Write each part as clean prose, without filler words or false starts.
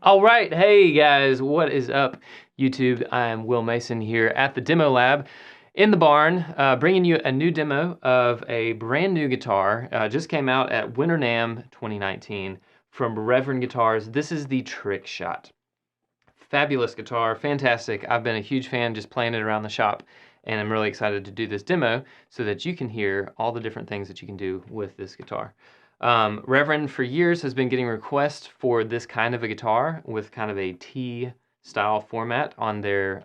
All right, hey guys, what is up, YouTube? I'm Will Mason here at the Demo Lab in the barn, bringing you a new demo of a brand new guitar. Just came out at Winter NAMM 2019 from Reverend Guitars. This is the Trickshot. Fabulous guitar, fantastic. I've been a huge fan just playing it around the shop, and I'm really excited to do this demo so that you can hear all the different things that you can do with this guitar. Reverend for years has been getting requests for this kind of a guitar with kind of a T style format on their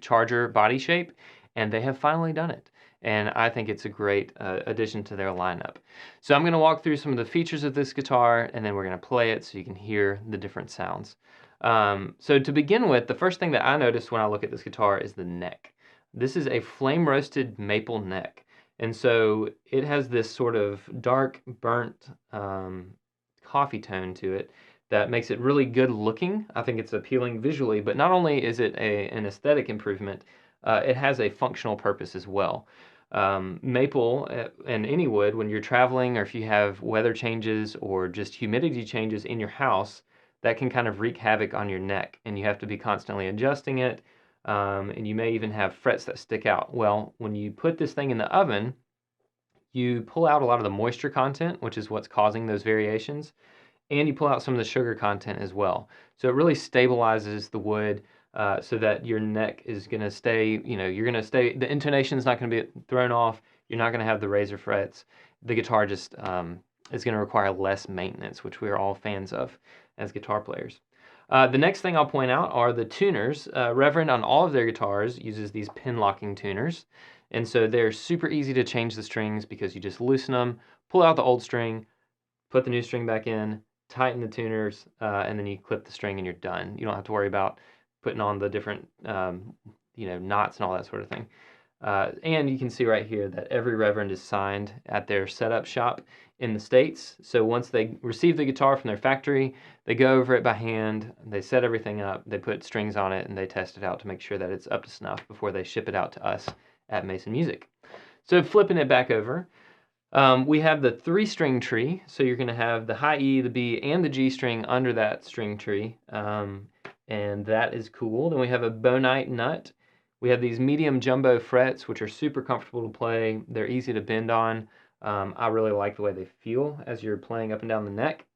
charger body shape, and they have finally done it. And I think it's a great addition to their lineup. So I'm going to walk through some of the features of this guitar, and then we're going to play it so you can hear the different sounds. So to begin with, the first thing that I noticed when I look at this guitar is the neck. This is a flame roasted maple neck. And so it has this sort of dark, burnt coffee tone to it that makes it really good looking. I think it's appealing visually, but not only is it an aesthetic improvement, it has a functional purpose as well. Maple and any wood, when you're traveling or if you have weather changes or just humidity changes in your house, that can kind of wreak havoc on your neck, and you have to be constantly adjusting it. And you may even have frets that stick out. Well, when you put this thing in the oven, you pull out a lot of the moisture content, which is what's causing those variations, and you pull out some of the sugar content as well. So it really stabilizes the wood so that your neck is going to stay, you're going to stay, the intonation is not going to be thrown off. You're not going to have the razor frets. The guitar just is going to require less maintenance, which we are all fans of as guitar players. The next thing I'll point out are the tuners. Reverend on all of their guitars uses these pin locking tuners. And so they're super easy to change the strings because you just loosen them, pull out the old string, put the new string back in, tighten the tuners, and then you clip the string and you're done. You don't have to worry about putting on the different knots and all that sort of thing. And you can see right here that every Reverend is signed at their setup shop in the States. So once they receive the guitar from their factory, they go over it by hand, they set everything up, they put strings on it, and they test it out to make sure that it's up to snuff before they ship it out to us at Mason Music. So flipping it back over, we have the 3-string tree. So you're going to have the high E, the B, and the G string under that string tree. And that is cool. Then we have a bonite nut. We have these medium jumbo frets, which are super comfortable to play. They're easy to bend on. I really like the way they feel as you're playing up and down the neck.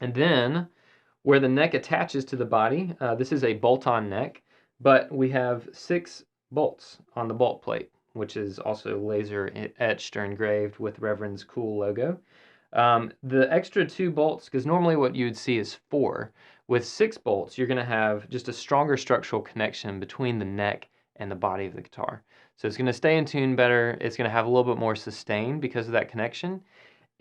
And then where the neck attaches to the body, this is a bolt-on neck, but we have 6 bolts on the bolt plate, which is also laser etched or engraved with Reverend's cool logo. The extra 2 bolts, because normally what you would see is 4. With 6 bolts, you're going to have just a stronger structural connection between the neck and the body of the guitar. So it's going to stay in tune better. It's going to have a little bit more sustain because of that connection.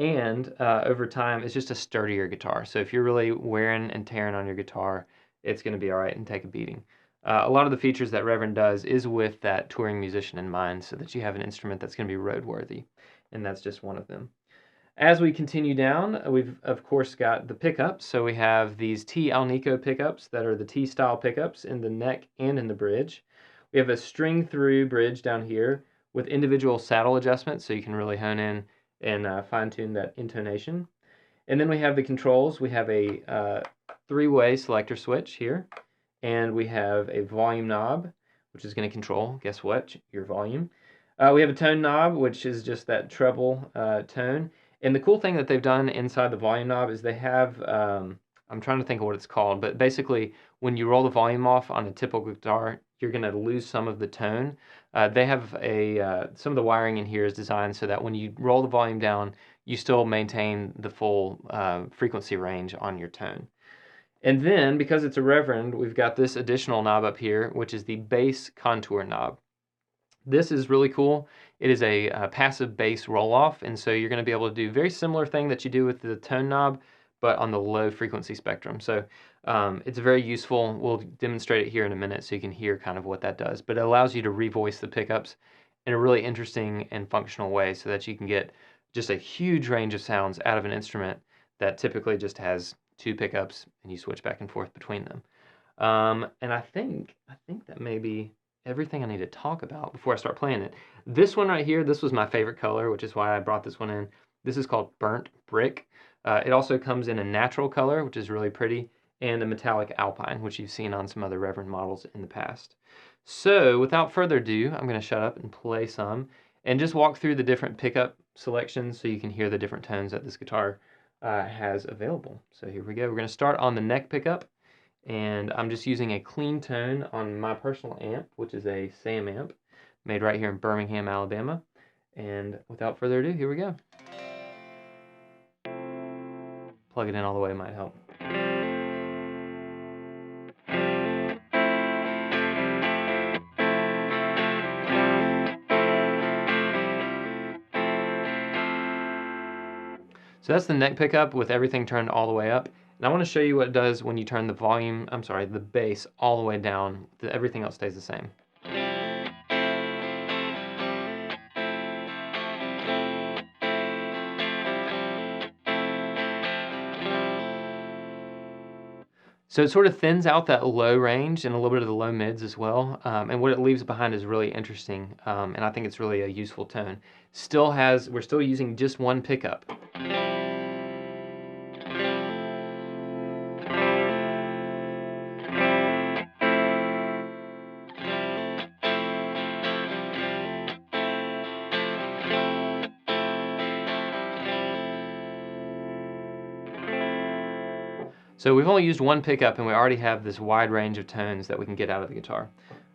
And over time, it's just a sturdier guitar. So if you're really wearing and tearing on your guitar, it's going to be all right and take a beating. A lot of the features that Reverend does is with that touring musician in mind so that you have an instrument that's going to be roadworthy. And that's just one of them. As we continue down, we've of course got the pickups. So we have these Talnico pickups that are the T-style pickups in the neck and in the bridge. We have a string through bridge down here with individual saddle adjustments so you can really hone in and fine-tune that intonation. And then we have the controls. We have a 3-way selector switch here, and we have a volume knob, which is going to control, guess what, your volume. We have a tone knob, which is just that treble tone. And the cool thing that they've done inside the volume knob is they have, I'm trying to think of what it's called, but basically when you roll the volume off on a typical guitar, you're going to lose some of the tone. They have some of the wiring in here is designed so that when you roll the volume down, you still maintain the full frequency range on your tone. And then, because it's a Reverend, we've got this additional knob up here, which is the bass contour knob. This is really cool. It is a passive bass roll-off, and so you're going to be able to do very similar thing that you do with the tone knob, but on the low frequency spectrum. So it's very useful. We'll demonstrate it here in a minute so you can hear kind of what that does. But it allows you to revoice the pickups in a really interesting and functional way so that you can get just a huge range of sounds out of an instrument that typically just has 2 pickups and you switch back and forth between them. And I think that may be everything I need to talk about before I start playing it. This one right here, this was my favorite color, which is why I brought this one in. This is called Burnt Brick. It also comes in a natural color, which is really pretty, and a metallic alpine, which you've seen on some other Reverend models in the past. So without further ado, I'm going to shut up and play some and just walk through the different pickup selections so you can hear the different tones that this guitar has available. So here we go. We're going to start on the neck pickup, and I'm just using a clean tone on my personal amp, which is a Sam amp made right here in Birmingham, Alabama. And without further ado, here we go. Plug it in all the way might help. So that's the neck pickup with everything turned all the way up. And I want to show you what it does when you turn the volume, the bass all the way down. Everything else stays the same. So it sort of thins out that low range and a little bit of the low mids as well. And what it leaves behind is really interesting. And I think it's really a useful tone. We're still using just one pickup. So we've only used one pickup and we already have this wide range of tones that we can get out of the guitar.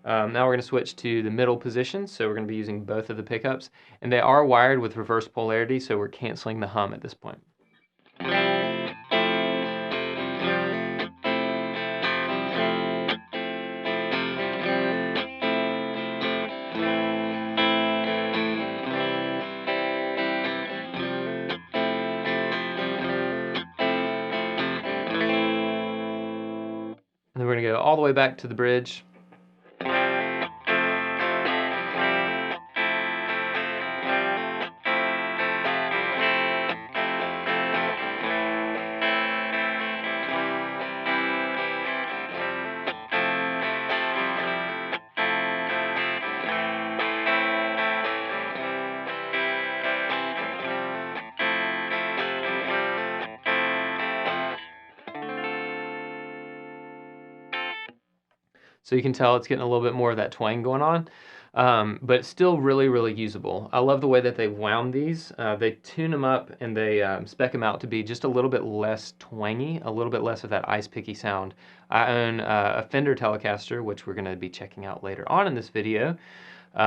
Now we're going to switch to the middle position, so we're going to be using both of the pickups, and they are wired with reverse polarity, so we're canceling the hum at this point. And then we're going to go all the way back to the bridge. So you can tell it's getting a little bit more of that twang going on, but it's still really, really usable. I love the way that they've wound these. They tune them up and they spec them out to be just a little bit less twangy, a little bit less of that ice picky sound. I own a Fender Telecaster, which we're going to be checking out later on in this video.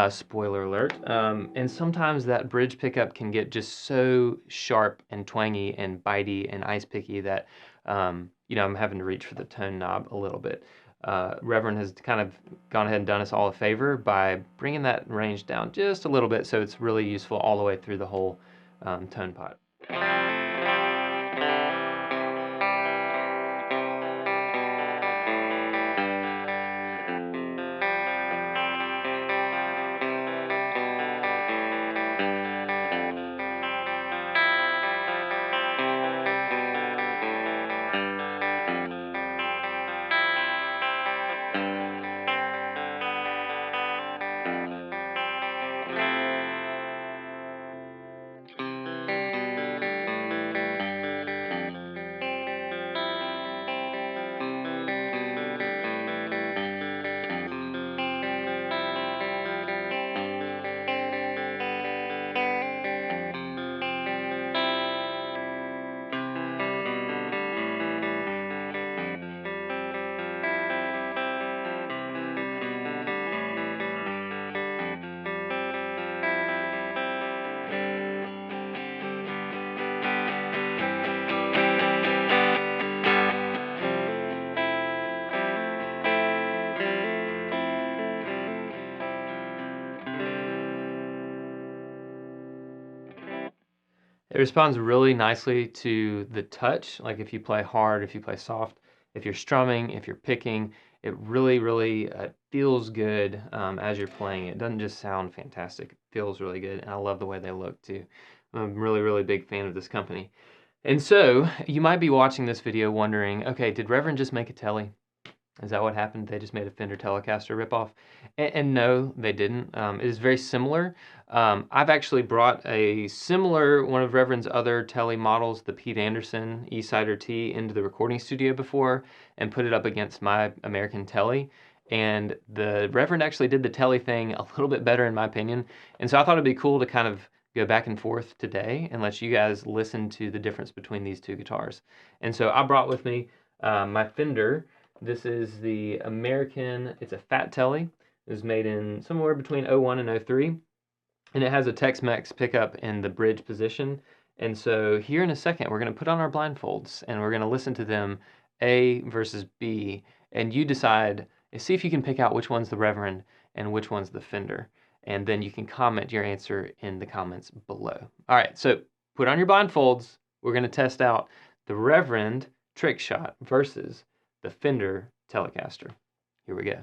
Spoiler alert. And sometimes that bridge pickup can get just so sharp and twangy and bitey and ice picky that I'm having to reach for the tone knob a little bit. Reverend has kind of gone ahead and done us all a favor by bringing that range down just a little bit, so it's really useful all the way through the whole tone pot. It responds really nicely to the touch, like if you play hard, if you play soft, if you're strumming, if you're picking, it really, really feels good as you're playing. It doesn't just sound fantastic, it feels really good, and I love the way they look too. I'm really, really big fan of this company. And so, you might be watching this video wondering, okay, did Reverend just make a Tele? Is that what happened? They just made a Fender Telecaster ripoff? And no, they didn't. It is very similar. I've actually brought a similar, one of Reverend's other Tele models, the Pete Anderson E-Sider T, into the recording studio before and put it up against my American Tele. And the Reverend actually did the Tele thing a little bit better in my opinion. And so I thought it'd be cool to kind of go back and forth today and let you guys listen to the difference between these two guitars. And so I brought with me my Fender. This is the American, it's a Fat Tele. It was made in somewhere between 01 and 03. And it has a Tex-Mex pickup in the bridge position. And so here in a second, we're going to put on our blindfolds and we're going to listen to them A versus B. And you decide, see if you can pick out which one's the Reverend and which one's the Fender. And then you can comment your answer in the comments below. All right, so put on your blindfolds. We're going to test out the Reverend Trickshot versus the Fender Telecaster. Here we go.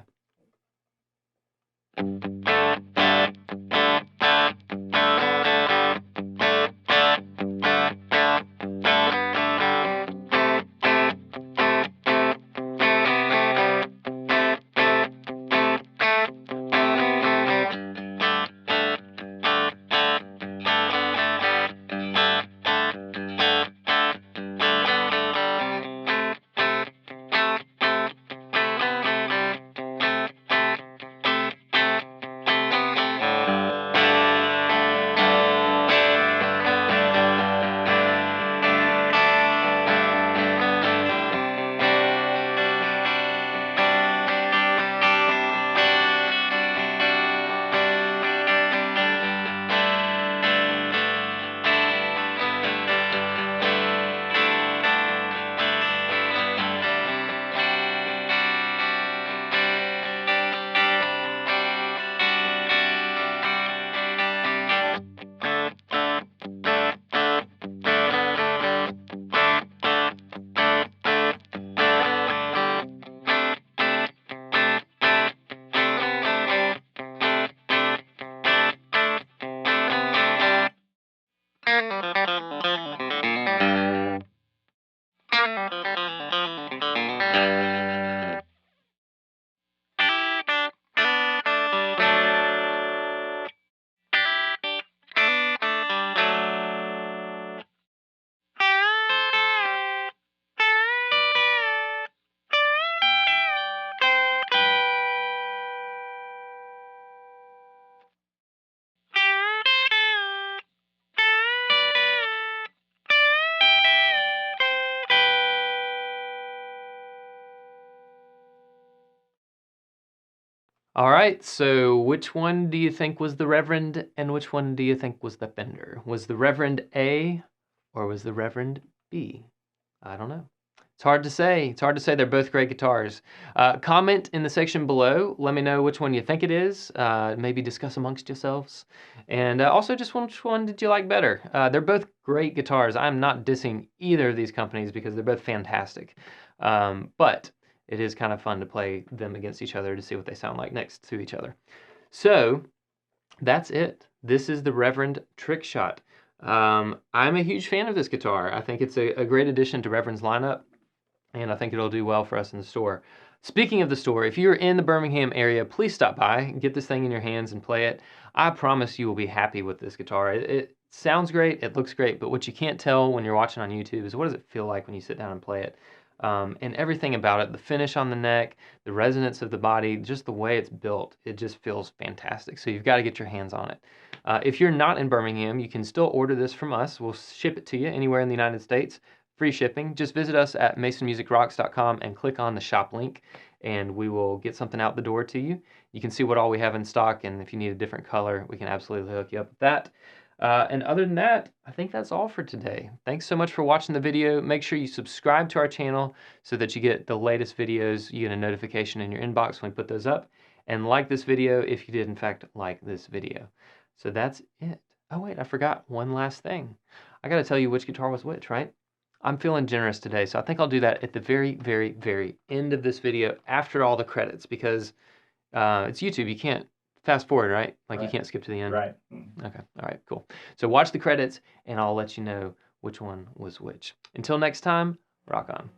All right, so which one do you think was the Reverend and which one do you think was the Fender? Was the Reverend A or was the Reverend B? I don't know. It's hard to say. It's hard to say. They're both great guitars. Comment in the section below. Let me know which one you think it is. Maybe discuss amongst yourselves. And also just which one did you like better? They're both great guitars. I'm not dissing either of these companies because they're both fantastic. But it is kind of fun to play them against each other to see what they sound like next to each other. So that's it. This is the Reverend Trickshot. I'm a huge fan of this guitar. I think it's a great addition to Reverend's lineup, and I think it'll do well for us in the store. Speaking of the store, if you're in the Birmingham area, please stop by and get this thing in your hands and play it. I promise you will be happy with this guitar. It sounds great, it looks great, but what you can't tell when you're watching on YouTube is what does it feel like when you sit down and play it. And everything about it, the finish on the neck, the resonance of the body, just the way it's built, it just feels fantastic. So you've got to get your hands on it. If you're not in Birmingham, you can still order this from us. We'll ship it to you anywhere in the United States. Free shipping. Just visit us at masonmusicrocks.com and click on the shop link, and we will get something out the door to you. You can see what all we have in stock, and if you need a different color, we can absolutely hook you up with that. And other than that, I think that's all for today. Thanks so much for watching the video. Make sure you subscribe to our channel so that you get the latest videos. You get a notification in your inbox when we put those up. And like this video if you did, in fact, like this video. So that's it. Oh, wait, I forgot one last thing. I got to tell you which guitar was which, right? I'm feeling generous today, so I think I'll do that at the very, very, very end of this video after all the credits because it's YouTube. You can't fast forward, right? Like you can't skip to the end. Right. Okay. All right, cool. So watch the credits and I'll let you know which one was which. Until next time, rock on.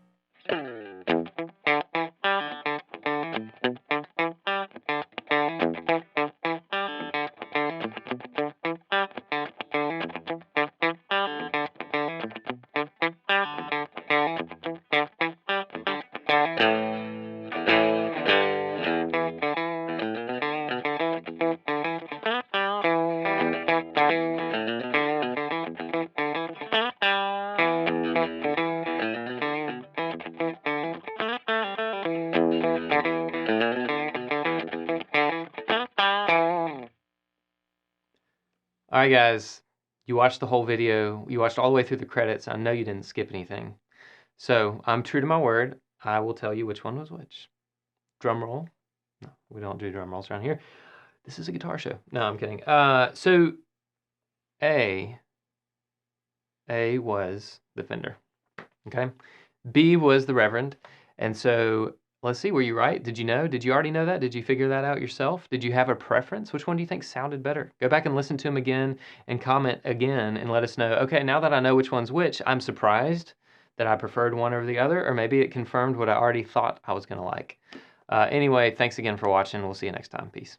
right, guys. You watched the whole video. You watched all the way through the credits. I know you didn't skip anything. So I'm true to my word. I will tell you which one was which. Drum roll. No, we don't do drum rolls around here. This is a guitar show. No, I'm kidding. So A was the Fender. Okay. B was the Reverend. And so let's see, were you right? Did you know? Did you already know that? Did you figure that out yourself? Did you have a preference? Which one do you think sounded better? Go back and listen to them again and comment again and let us know, okay, now that I know which one's which, I'm surprised that I preferred one over the other, or maybe it confirmed what I already thought I was going to like. Anyway, thanks again for watching. We'll see you next time. Peace.